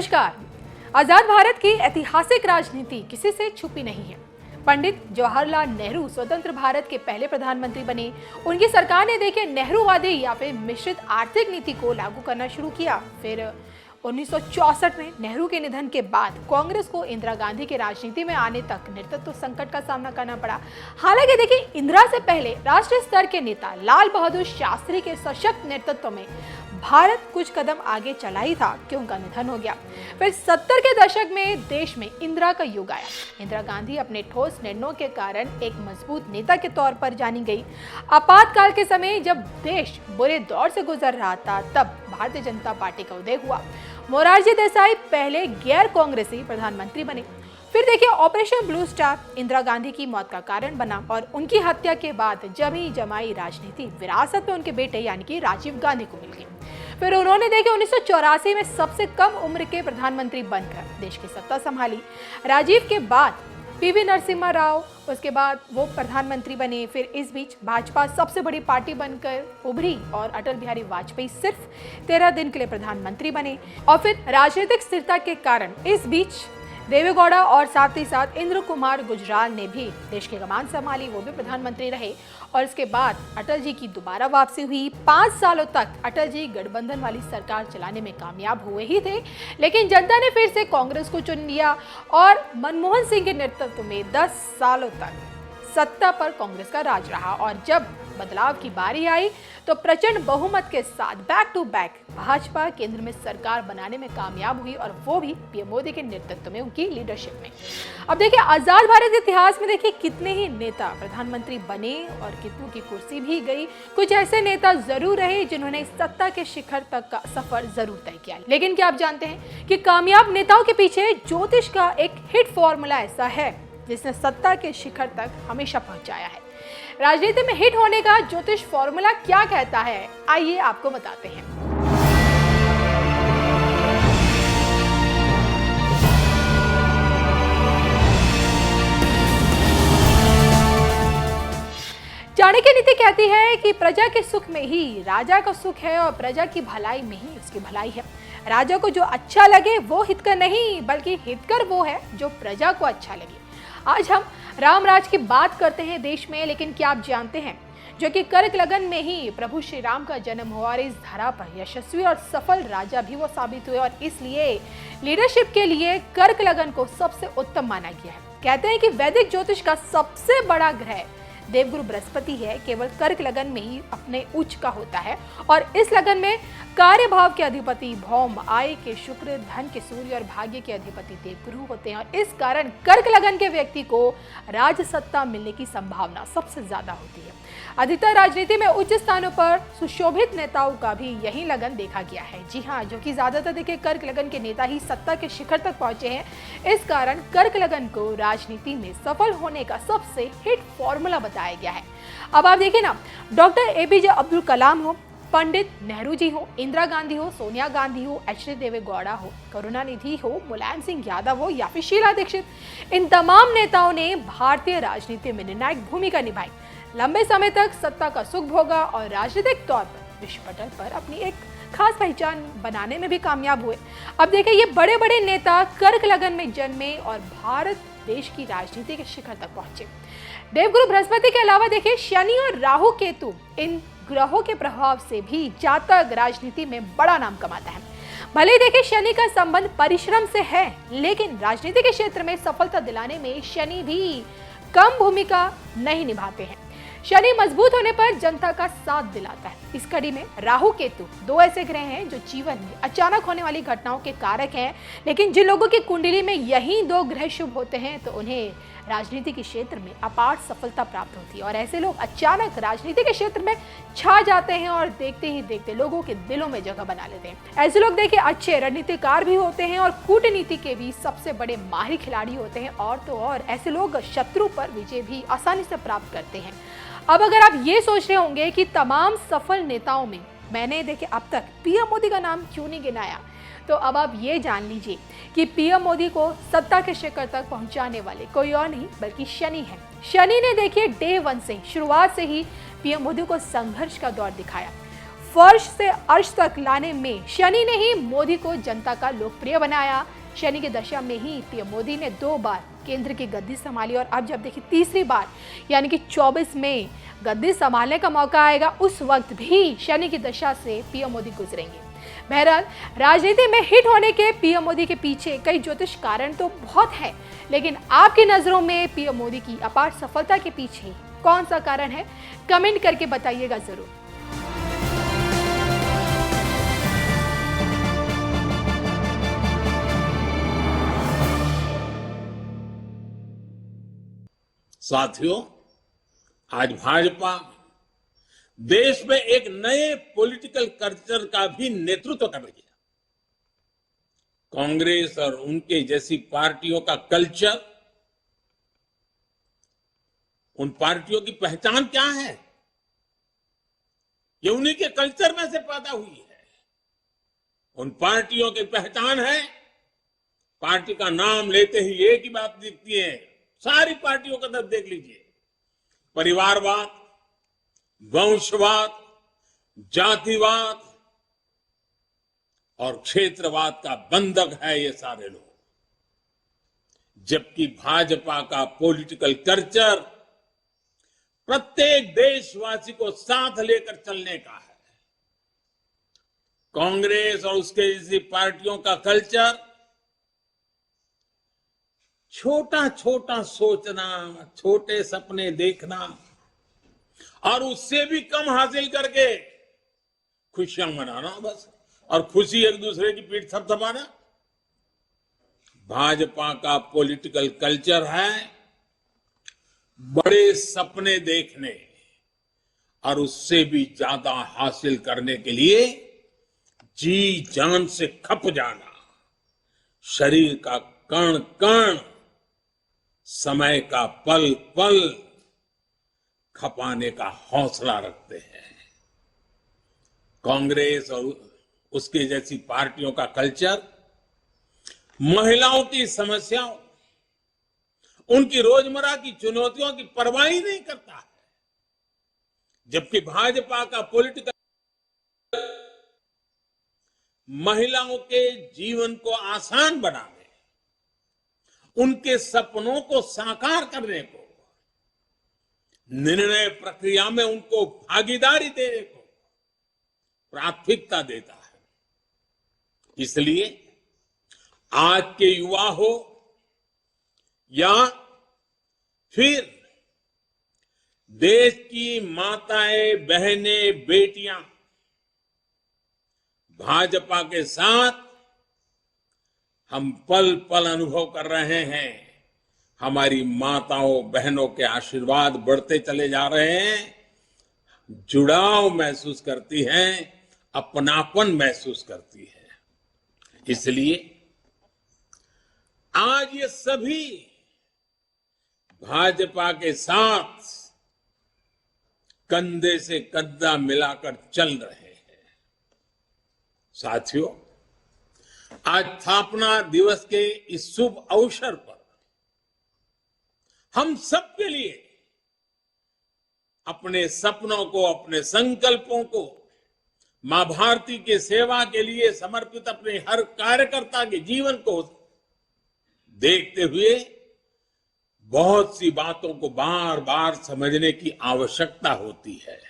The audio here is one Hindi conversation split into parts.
नमस्कार। आजाद भारत की ऐतिहासिक राजनीति किसी से छुपी नहीं है। पंडित जवाहरलाल नेहरू स्वतंत्र भारत के पहले प्रधानमंत्री बने। उनकी सरकार ने देखिए नेहरूवादी या फिर मिश्रित आर्थिक नीति को लागू करना शुरू किया। फिर 1964 में नेहरू के निधन के बाद कांग्रेस को इंदिरा गांधी के राजनीति में आने तक नेतृत्व संकट का सामना करना पड़ा। हालांकि देखिए इंदिरा से पहले राष्ट्रीय स्तर के नेता लाल बहादुर शास्त्री के सशक्त नेतृत्व में भारत कुछ कदम आगे चला ही था कि उनका निधन हो गया। फिर 70 के दशक में देश में इंदिरा का युग आया। इंदिरा गांधी अपने ठोस निर्णयों के कारण एक मजबूत नेता के तौर पर जानी गई। आपातकाल के समय जब देश बुरे दौर से गुजर रहा था, तब भारतीय जनता पार्टी का उदय हुआ। मोरारजी देसाई पहले गैर कांग्रेसी प्रधानमंत्री बने। फिर देखिए operation blue star Indira Gandhi की मौत का कारण बना और उनकी हत्या के बाद जमी जमाई राजनीति विरासत में उनके बेटे यानी कि राजीव गांधी को मिल गई। फिर उन्होंने देखिए 1984 में सबसे कम उम्र के प्रधानमंत्री बनकर देश की सत्ता संभाली। राजीव के बाद पीवी नरसिम्हा राव, उसके बाद वो प्रधानमंत्री बने। फिर इस बीच भाजपा सबसे बड़ी पार्टी बनकर उभरी और अटल बिहारी वाजपेयी सिर्फ 13 दिन के लिए प्रधानमंत्री बने। और फिर राजनीतिक स्थिरता के कारण इस बीच देवेगौड़ा और साथ ही साथ इंद्र कुमार गुजराल ने भी देश की कमान संभाली, वो भी प्रधानमंत्री रहे। और इसके बाद अटल जी की दोबारा वापसी हुई। 5 सालों तक अटल जी गठबंधन वाली सरकार चलाने में कामयाब हुए ही थे, लेकिन जनता ने फिर से कांग्रेस को चुन लिया और मनमोहन सिंह के नेतृत्व में 10 सालों तक सत्ता पर कांग्रेस का राज रहा। और जब बदलाव की बारी आई तो प्रचंड बहुमत के साथ बैक टू बैक भाजपा केंद्र में सरकार बनाने में कामयाब हुई, और वो भी पीएम मोदी के नेतृत्व में, उनकी लीडरशिप में। अब देखिए आजाद भारत के इतिहास में देखिए कितने ही नेता प्रधानमंत्री बने और कितनों की कुर्सी भी गई। कुछ ऐसे नेता जरूर रहे जिन्होंने सत्ता के शिखर तक का सफर जरूर तय किया, लेकिन क्या आप जानते हैं कि कामयाब नेताओं के पीछे ज्योतिष का एक हिट फॉर्मूला ऐसा है जिसने सत्ता के शिखर तक हमेशा पहुंचाया है। राजनीति में हिट होने का ज्योतिष फॉर्मूला क्या कहता है, आइए आपको बताते हैं। चाणक्य नीति कहती है कि प्रजा के सुख में ही राजा का सुख है और प्रजा की भलाई में ही उसकी भलाई है। राजा को जो अच्छा लगे वो हितकर नहीं, बल्कि हितकर वो है जो प्रजा को अच्छा लगे। आज हम राम राज की बात करते हैं देश में, लेकिन क्या आप जानते हैं जो कि कर्क लगन में ही प्रभु श्री राम का जन्म हुआ और इस धरा पर यशस्वी और सफल राजा भी वो साबित हुए, और इसलिए लीडरशिप के लिए कर्क लगन को सबसे उत्तम माना गया है। कहते हैं कि वैदिक ज्योतिष का सबसे बड़ा ग्रह देवगुरु बृहस्पति है, केवल कर्क लगन में ही अपने उच्च का होता है, और इस लगन में कार्य भाव के अधिपति भौम, आय के शुक्र, धन के सूर्य और भाग्य के अधिपति देवगुरु होते हैं। और इस कारण कर्क लगन के व्यक्ति को राज सत्ता मिलने की संभावना सबसे ज्यादा होती है। अधिकतर राजनीति में उच्च स्थानों पर सुशोभित नेताओं का भी यही लगन देखा गया है। जी हाँ, जो कि ज्यादातर देखिए कर्क लगन के नेता ही सत्ता के शिखर तक पहुंचे हैं। इस कारण कर्क लगन को राजनीति में सफल होने का सबसे हिट फॉर्मूला बताया गया है। अब आप देखिए ना, डॉक्टर एपीजे अब्दुल कलाम हो, पंडित नेहरू जी हो, इंदिरा गांधी हो, सोनिया गांधी हो, एच.डी. देवेगौड़ा हो, करुणानिधि हो, मुलायम सिंह यादव हो या फिर शीला दीक्षित, इन तमाम नेताओं ने भारतीय राजनीति में निर्णायक भूमिका निभाई, लंबे समय तक सत्ता का सुख भोगा और राजनीतिक तौर पर विश्व पटल पर अपनी एक खास पहचान बनाने में भी कामयाब हुए। अब देखिए ये बड़े बड़े नेता कर्क लगन में जन्मे और भारत देश की राजनीति के शिखर तक पहुंचे। देवगुरु बृहस्पति के अलावा देखिए शनि और राहु केतु, इन ग्रहों के प्रभाव से भी जातक राजनीति में बड़ा नाम कमाता है। भले ही देखिए शनि का संबंध परिश्रम से है, लेकिन राजनीति के क्षेत्र में सफलता दिलाने में शनि भी कम भूमिका नहीं निभाते हैं। शनि मजबूत होने पर जनता का साथ दिलाता है। इस कड़ी में राहु केतु 2 ऐसे ग्रह हैं जो जीवन में अचानक होने वाली घटनाओं के कारक हैं, लेकिन जिन लोगों की कुंडली में यही 2 ग्रह शुभ होते हैं तो उन्हें राजनीति के क्षेत्र में अपार सफलता प्राप्त होती है, और ऐसे लोग अचानक राजनीति के क्षेत्र में छा जाते हैं और देखते ही देखते लोगों के दिलों में जगह बना लेते हैं। ऐसे लोग देखिए अच्छे रणनीतिकार भी होते हैं और कूटनीति के भी सबसे बड़े माहिर खिलाड़ी होते हैं, और तो और ऐसे लोग शत्रु पर विजय भी आसानी से प्राप्त करते हैं। अब अगर आप ये सोच रहे होंगे कि तमाम सफल नेताओं में मैंने देखिए अब तक पीएम मोदी का नाम क्यों नहीं गिनाया, तो अब आप ये जान लीजिए कि पीएम मोदी को सत्ता के शिखर तक पहुंचाने वाले कोई और नहीं बल्कि शनि है। शनि ने देखिए डे 1 से शुरुआत से ही पीएम मोदी को संघर्ष का दौर दिखाया। फर्श से अर्श तक लाने में शनि ने ही मोदी को जनता का लोकप्रिय बनाया। शनि की दशा में ही पीएम मोदी ने 2 बार केंद्र की गद्दी संभाली और अब जब देखिए तीसरी बार यानी कि 24 में गद्दी संभालने का मौका आएगा, उस वक्त भी शनि की दशा से पीएम मोदी गुजरेंगे। बहरहाल राजनीति में हिट होने के पीएम मोदी के पीछे कई ज्योतिष कारण तो बहुत है, लेकिन आपकी नजरों में पीएम मोदी की अपार सफलता के पीछे कौन सा कारण है, कमेंट करके बताइएगा जरूर। साथियों, आज भाजपा देश में एक नए पॉलिटिकल कल्चर का भी नेतृत्व कर रही है। कांग्रेस और उनके जैसी पार्टियों का कल्चर, उन पार्टियों की पहचान क्या है? ये उन्हीं के कल्चर में से पैदा हुई है। उन पार्टियों की पहचान है, पार्टी का नाम लेते ही एक ही बात दिखती है, सारी पार्टियों का तरफ देख लीजिए, परिवारवाद, वंशवाद, जातिवाद और क्षेत्रवाद का बंधक है ये सारे लोग। जबकि भाजपा का पॉलिटिकल कल्चर प्रत्येक देशवासी को साथ लेकर चलने का है। कांग्रेस और उसके जैसी पार्टियों का कल्चर छोटा छोटा सोचना, छोटे सपने देखना और उससे भी कम हासिल करके खुशियां मनाना बस, और खुशी एक दूसरे की पीठ थपथपाना। भाजपा का पॉलिटिकल कल्चर है बड़े सपने देखने और उससे भी ज्यादा हासिल करने के लिए जी जान से खप जाना, शरीर का कण कण, समय का पल पल खपाने का हौसला रखते हैं। कांग्रेस और उसके जैसी पार्टियों का कल्चर महिलाओं की समस्याओं, उनकी रोजमर्रा की चुनौतियों की परवाह ही नहीं करता है। जबकि भाजपा का पॉलिटिकल महिलाओं के जीवन को आसान बनाने, उनके सपनों को साकार करने को, निर्णय प्रक्रिया में उनको भागीदारी देने को प्राथमिकता देता है। इसलिए आज के युवा हो या फिर देश की माताएं, बहनें, बेटियां भाजपा के साथ हम पल पल अनुभव कर रहे हैं। हमारी माताओं बहनों के आशीर्वाद बढ़ते चले जा रहे हैं, जुड़ाव महसूस करती हैं, अपनापन महसूस करती है। इसलिए आज ये सभी भाजपा के साथ कंधे से कंधा मिलाकर चल रहे हैं। साथियों, आज स्थापना दिवस के इस शुभ अवसर पर हम सबके लिए अपने सपनों को, अपने संकल्पों को, मां भारती के सेवा के लिए समर्पित अपने हर कार्यकर्ता के जीवन को देखते हुए बहुत सी बातों को बार बार समझने की आवश्यकता होती है।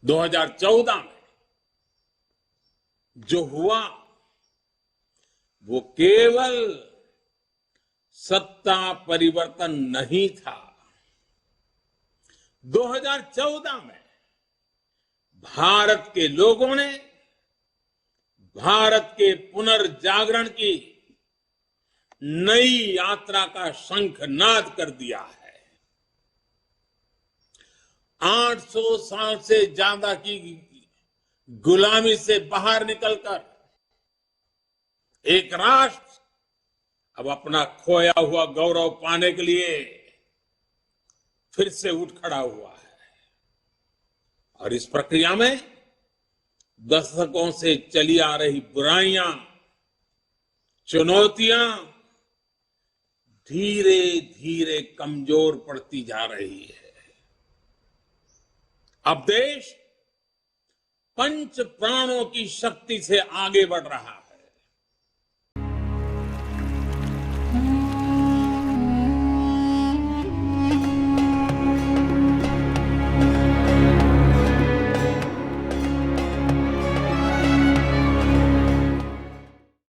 2014 में जो हुआ वो केवल सत्ता परिवर्तन नहीं था। 2014 में भारत के लोगों ने भारत के पुनर्जागरण की नई यात्रा का शंखनाद कर दिया है। 800 साल से ज्यादा की गुलामी से बाहर निकलकर एक राष्ट्र अब अपना खोया हुआ गौरव पाने के लिए फिर से उठ खड़ा हुआ है। और इस प्रक्रिया में दशकों से चली आ रही बुराइयां, चुनौतियां धीरे धीरे कमजोर पड़ती जा रही है। अब देश पंच प्राणों की शक्ति से आगे बढ़ रहा है।